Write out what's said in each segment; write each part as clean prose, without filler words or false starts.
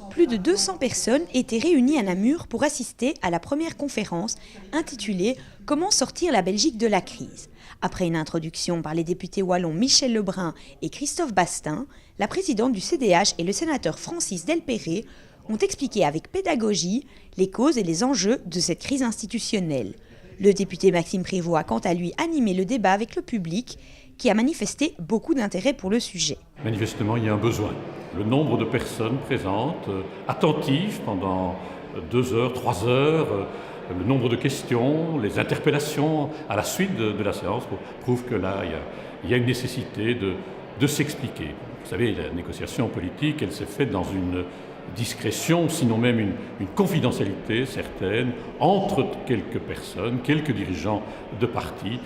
Plus de 200 personnes étaient réunies à Namur pour assister à la première conférence intitulée « Comment sortir la Belgique de la crise ». Après une introduction par les députés wallons Michel Lebrun et Christophe Bastin, la présidente du CDH et le sénateur Francis Delperré ont expliqué avec pédagogie les causes et les enjeux de cette crise institutionnelle. Le député Maxime Prévost a quant à lui animé le débat avec le public qui a manifesté beaucoup d'intérêt pour le sujet. Manifestement, il y a un besoin. Le nombre de personnes présentes, attentives pendant 2 heures, 3 heures, le nombre de questions, les interpellations à la suite de la séance prouvent que là, il y a une nécessité de s'expliquer. Vous savez, la négociation politique, elle s'est faite dans une discrétion, sinon même une confidentialité certaine entre quelques personnes, quelques dirigeants de partis.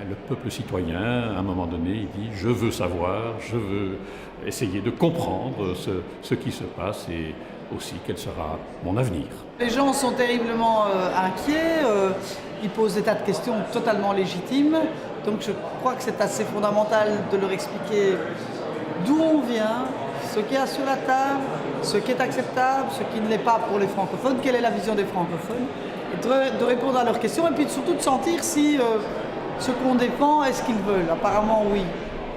Le peuple citoyen, à un moment donné, il dit « je veux savoir, je veux essayer de comprendre ce qui se passe et aussi quel sera mon avenir ». Les gens sont terriblement inquiets, ils posent des tas de questions totalement légitimes, donc je crois que c'est assez fondamental de leur expliquer d'où on vient, ce qu'il y a sur la table, ce qui est acceptable, ce qui ne l'est pas pour les francophones, quelle est la vision des francophones, et de répondre à leurs questions et puis surtout de sentir si ce qu'on défend, est-ce qu'ils veulent. Apparemment oui,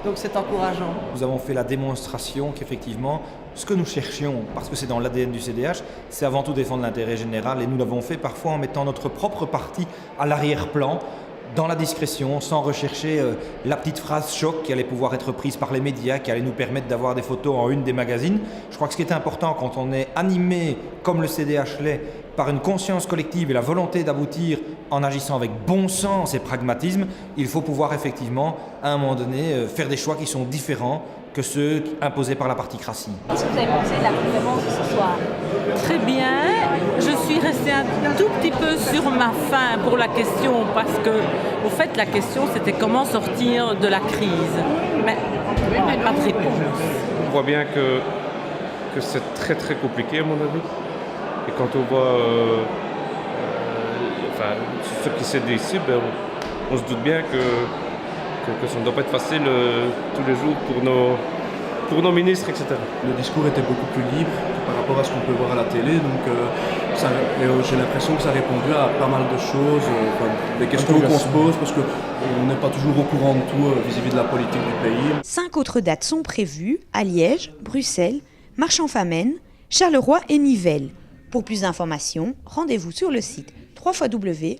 donc c'est encourageant. Nous avons fait la démonstration qu'effectivement, ce que nous cherchions, parce que c'est dans l'ADN du CDH, c'est avant tout défendre l'intérêt général et nous l'avons fait parfois en mettant notre propre parti à l'arrière-plan, dans la discrétion, sans rechercher la petite phrase choc qui allait pouvoir être prise par les médias, qui allait nous permettre d'avoir des photos en une des magazines. Je crois que ce qui est important quand on est animé, comme le CDH l'est, par une conscience collective et la volonté d'aboutir en agissant avec bon sens et pragmatisme, il faut pouvoir effectivement, à un moment donné, faire des choix qui sont différents que ceux imposés par la particratie. Qu'est-ce que vous avez pensé de la conférence de ce soir ? Très bien. Je suis restée un tout petit peu sur ma faim pour la question parce que, au fait, la question c'était comment sortir de la crise. Mais pas de réponse. On voit bien que c'est très très compliqué à mon avis. Et quand on voit ce qui s'est dit ici, on se doute bien que ça ne doit pas être facile tous les jours pour nos ministres, etc. Le discours était beaucoup plus libre par rapport à ce qu'on peut voir à la télé, donc j'ai l'impression que ça a répondu à pas mal de choses, des questions qu'on se pose, parce qu'on n'est pas toujours au courant de tout vis-à-vis de la politique du pays. 5 autres dates sont prévues à Liège, Bruxelles, Marchand-Famenne, Charleroi et Nivelles. Pour plus d'informations, rendez-vous sur le site www.lecdh.be.